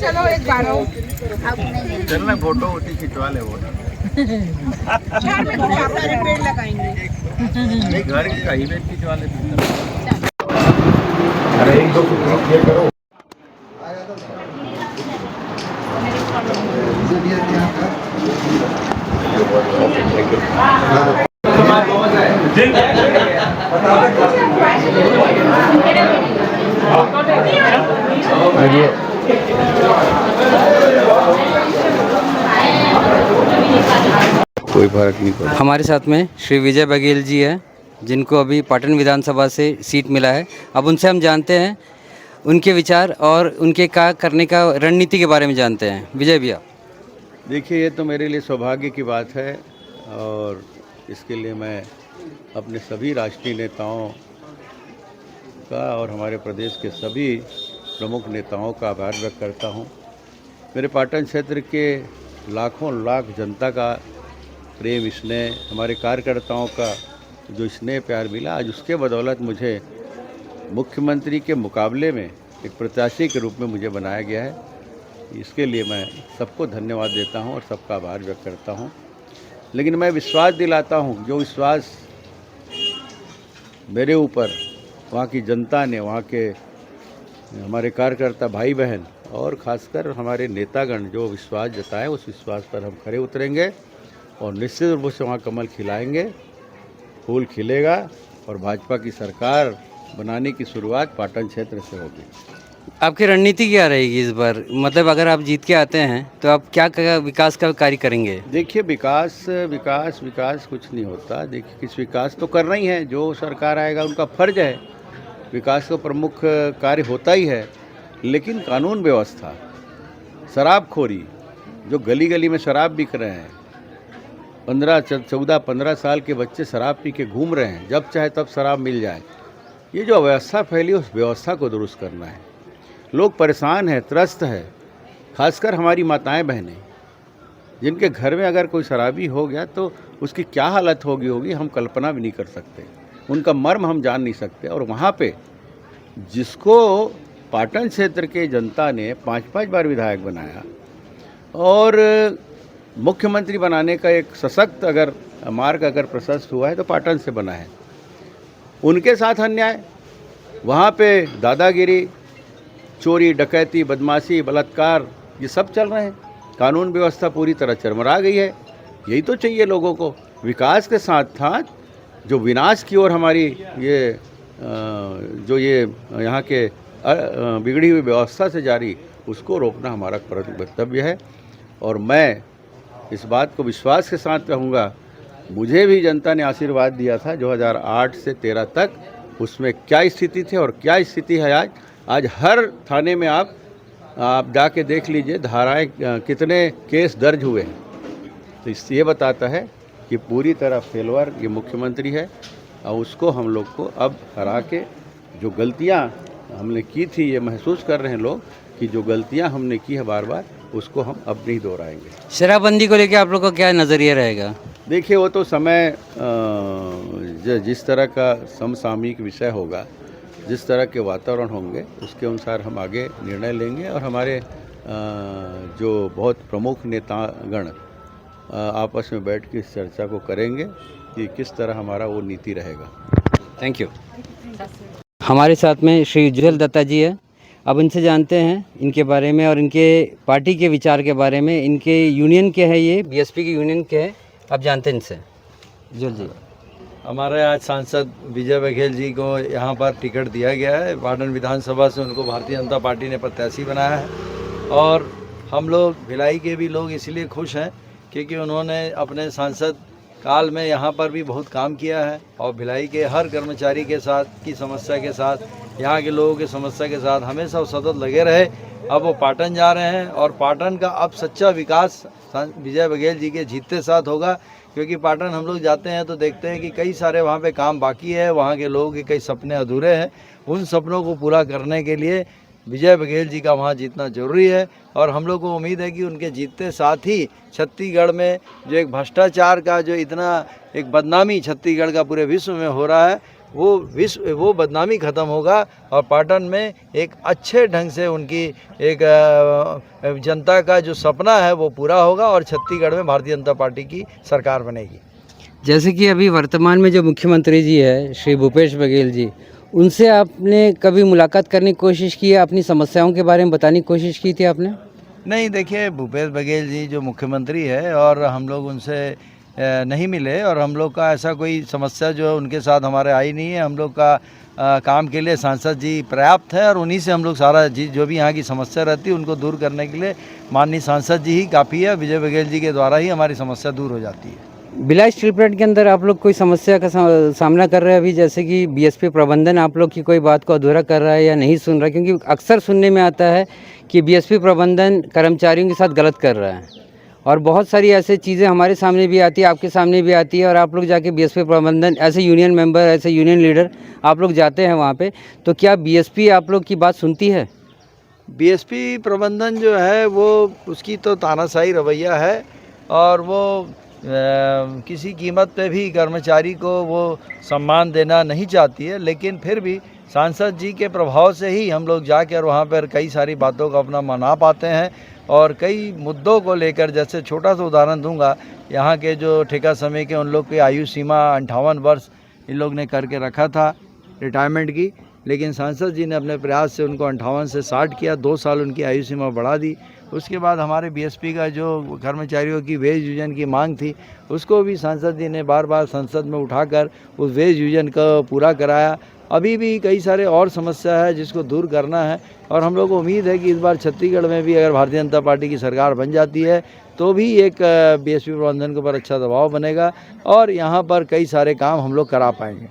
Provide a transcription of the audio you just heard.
चलो एक बार आओ। चलना फोटो होती खिंचवा ले वो शहर में कुछ आप पेड़ लगाएंगे। नहीं घर की कहीं में खिंचवा ले। अरे एक दो ये करो। कोई फर्क नहीं पड़ा। हमारे साथ में श्री विजय बघेल जी हैं, जिनको अभी पाटन विधानसभा से सीट मिला है। अब उनसे हम जानते हैं उनके विचार और उनके क्या करने का रणनीति के बारे में जानते हैं। विजय भैया, देखिए, ये तो मेरे लिए सौभाग्य की बात है और इसके लिए मैं अपने सभी राष्ट्रीय नेताओं का और हमारे प्रदेश के सभी प्रमुख नेताओं का आभार व्यक्त करता हूँ। मेरे पाटन क्षेत्र के लाखों लाख जनता का प्रेम, स्नेह, हमारे कार्यकर्ताओं का जो स्नेह प्यार मिला, आज उसके बदौलत मुझे मुख्यमंत्री के मुकाबले में एक प्रत्याशी के रूप में मुझे बनाया गया है। इसके लिए मैं सबको धन्यवाद देता हूं और सबका आभार व्यक्त करता हूं। लेकिन मैं विश्वास दिलाता हूं, जो विश्वास मेरे ऊपर वहाँ की जनता ने, वहाँ के हमारे कार्यकर्ता भाई बहन और ख़ासकर हमारे नेतागण जो विश्वास जताए, उस विश्वास पर हम खरे उतरेंगे और निश्चित रूप से वहाँ कमल खिलाएंगे, फूल खिलेगा और भाजपा की सरकार बनाने की शुरुआत पाटन क्षेत्र से होगी। आपकी रणनीति क्या रहेगी इस बार? मतलब अगर आप जीत के आते हैं तो आप क्या विकास का कार्य करेंगे? देखिए, विकास विकास विकास कुछ नहीं होता। देखिए, किस विकास तो करना ही है, जो सरकार आएगा उनका फर्ज है। विकास तो प्रमुख कार्य होता ही है, लेकिन कानून व्यवस्था, शराबखोरी, जो गली गली में शराब बिक रहे हैं, 14-15 साल के बच्चे शराब पी के घूम रहे हैं, जब चाहे तब शराब मिल जाए, ये जो अव्यवस्था फैली, उस व्यवस्था को दुरुस्त करना है। लोग परेशान हैं, त्रस्त है, खासकर हमारी माताएं बहनें, जिनके घर में अगर कोई शराबी हो गया तो उसकी क्या हालत होगी हम कल्पना भी नहीं कर सकते, उनका मर्म हम जान नहीं सकते। और वहाँ पे जिसको पाटन क्षेत्र के जनता ने 5-5 बार विधायक बनाया और मुख्यमंत्री बनाने का एक सशक्त अगर मार्ग अगर प्रशस्त हुआ है तो पाटन से बना है। उनके साथ अन्याय, वहाँ पे दादागिरी, चोरी, डकैती, बदमाशी, बलात्कार, ये सब चल रहे हैं। कानून व्यवस्था पूरी तरह चरमरा गई है। यही तो चाहिए लोगों को। विकास के साथ साथ जो विनाश की ओर हमारी ये यहाँ के बिगड़ी हुई व्यवस्था से जारी, उसको रोकना हमारा कर्तव्य है। और मैं इस बात को विश्वास के साथ कहूँगा, मुझे भी जनता ने आशीर्वाद दिया था 2008 से 13 तक, उसमें क्या स्थिति थी और क्या स्थिति है आज। आज हर थाने में आप जाके देख लीजिए धाराएं, कितने केस दर्ज हुए हैं। तो इससे ये बताता है कि पूरी तरह फेलवर ये मुख्यमंत्री है और उसको हम लोग को अब हरा के, जो गलतियां हमने की थी, ये महसूस कर रहे हैं लोग कि जो गलतियां हमने की है बार बार, उसको हम अब नहीं दोहराएंगे। शराबबंदी को लेकर आप लोग का क्या नज़रिया रहेगा? देखिए, वो तो समय जिस तरह का समसामयिक विषय होगा, जिस तरह के वातावरण होंगे, उसके अनुसार हम आगे निर्णय लेंगे और हमारे जो बहुत प्रमुख नेतागण आपस में बैठ के इस चर्चा को करेंगे कि किस तरह हमारा वो नीति रहेगा। Thank you. हमारे साथ में श्री उज्ज्वल दत्ता जी है। अब इनसे जानते हैं इनके बारे में और इनके पार्टी के विचार के बारे में। इनके यूनियन के है, ये बीएसपी के यूनियन के है। अब जानते हैं इनसे। उज्ज्वल जी, हमारे आज सांसद विजय बघेल जी को यहाँ पर टिकट दिया गया है। पाटन विधानसभा से उनको भारतीय जनता पार्टी ने प्रत्याशी बनाया है और हम लोग भिलाई के भी लोग इसलिए खुश हैं क्योंकि उन्होंने अपने सांसद काल में यहाँ पर भी बहुत काम किया है और भिलाई के हर कर्मचारी के साथ की समस्या के साथ, यहाँ के लोगों की समस्या के साथ हमेशा वो सतत लगे रहे। अब वो पाटन जा रहे हैं और पाटन का अब सच्चा विकास विजय बघेल जी के जीतते साथ होगा, क्योंकि पाटन हम लोग जाते हैं तो देखते हैं कि कई सारे वहाँ पे काम बाकी है, वहाँ के लोगों के कई सपने अधूरे हैं। उन सपनों को पूरा करने के लिए विजय बघेल जी का वहाँ जीतना जरूरी है। और हम लोग को उम्मीद है कि उनके जीतते साथ ही छत्तीसगढ़ में जो एक भ्रष्टाचार का जो इतना एक बदनामी छत्तीसगढ़ का पूरे विश्व में हो रहा है, वो बदनामी ख़त्म होगा और पाटन में एक अच्छे ढंग से उनकी एक जनता का जो सपना है वो पूरा होगा और छत्तीसगढ़ में भारतीय जनता पार्टी की सरकार बनेगी। जैसे कि अभी वर्तमान में जो मुख्यमंत्री जी है श्री भूपेश बघेल जी, उनसे आपने कभी मुलाकात करने की कोशिश की है? अपनी समस्याओं के बारे में बताने की कोशिश की थी आपने? नहीं, देखिए भूपेश बघेल जी जो मुख्यमंत्री है और हम लोग उनसे नहीं मिले और हम लोग का ऐसा कोई समस्या जो उनके साथ हमारे आई नहीं है। हम लोग का काम के लिए सांसद जी पर्याप्त है और उन्हीं से हम लोग सारा जो भी यहाँ की समस्या रहती है उनको दूर करने के लिए माननीय सांसद जी ही काफ़ी है। विजय बघेल जी के द्वारा ही हमारी समस्या दूर हो जाती है। भिलाई स्टील प्लांट के अंदर आप लोग कोई समस्या का सामना कर रहे हैं अभी, जैसे कि बीएसपी प्रबंधन आप लोग की कोई बात को अधूरा कर रहा है या नहीं सुन रहा है? क्योंकि अक्सर सुनने में आता है कि बीएसपी प्रबंधन कर्मचारियों के साथ गलत कर रहा है और बहुत सारी ऐसे चीज़ें हमारे सामने भी आती है, आपके सामने भी आती है और आप लोग जाके बीएसपी प्रबंधन ऐसे यूनियन मेंबर, ऐसे यूनियन लीडर आप लोग जाते हैं वहाँ पे, तो क्या बीएसपी आप लोग की बात सुनती है? बीएसपी प्रबंधन जो है वो उसकी तो तानाशाही रवैया है और वो किसी कीमत पे भी कर्मचारी को वो सम्मान देना नहीं चाहती है। लेकिन फिर भी सांसद जी के प्रभाव से ही हम लोग जाकर वहाँ पर कई सारी बातों को अपना मना पाते हैं और कई मुद्दों को लेकर, जैसे छोटा सा उदाहरण दूंगा, यहाँ के जो ठेका समय के उन लोग की आयु सीमा 58 वर्ष इन लोग ने करके रखा था रिटायरमेंट की, लेकिन सांसद जी ने अपने प्रयास से उनको 58 से 60 किया, 2 साल उनकी आयु सीमा बढ़ा दी। उसके बाद हमारे बीएसपी का जो कर्मचारियों की वेज यूजन की मांग थी उसको भी सांसद जी ने बार बार संसद में उठाकर उस वेज यूजन को पूरा कराया। अभी भी कई सारे और समस्या है जिसको दूर करना है और हम लोग को उम्मीद है कि इस बार छत्तीसगढ़ में भी अगर भारतीय जनता पार्टी की सरकार बन जाती है तो भी एक बीएसपी प्रबंधन के ऊपर अच्छा दबाव बनेगा और यहाँ पर कई सारे काम हम लोग करा पाएंगे।